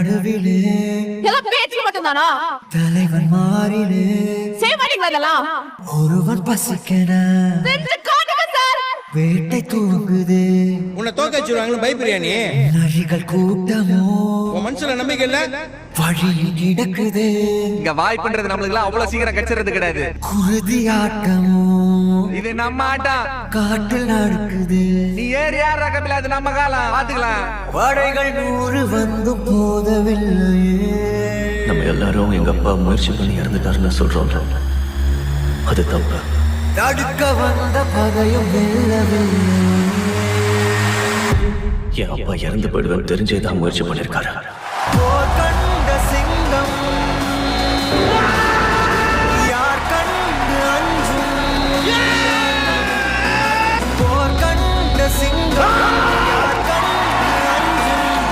நடுவிலே பேச்சு மட்டும்தானா? தலைவன் மாறிலே செய்வாங்களா இதெல்லாம்? ஒருவன் பசிக்கன வேட்டை தூங்குது. உன்னை தோக்க வச்சிருவாங்கன்னு பயப்படுறியா நீ? நரிகள் கூட்டமோ உன் மனசுல நம்பிக்கை இல்ல? வழியில் கிடக்குது. இங்க வாய்ப்புன்றது நம்மளுக்கு எல்லாம் அவ்வளவு சீக்கிரம் கிடைச்சிறது கிடையாது. குருதி ஆட்டமோ இது நம்ம ஆட்டம். காட்டில் நடக்குது. நீ ஏறி யார் ரகமில்ல, அது நம்ம காலம் பாத்துக்கலாம். படைகள் 100 வந்து போதவில்லையே. நம்ம எல்லாரும் எங்க அப்பா முயற்சி பண்ணி இறந்துட்டாருன்னு சொல்றோம். அது தப்பு. தடுக்க வந்த பகையும் வெல்லவில்லை. என் அப்பா இறந்து போயிடுவேன் தெரிஞ்சேதான் முயற்சி பண்ணிருக்காரு. போர் கண்டு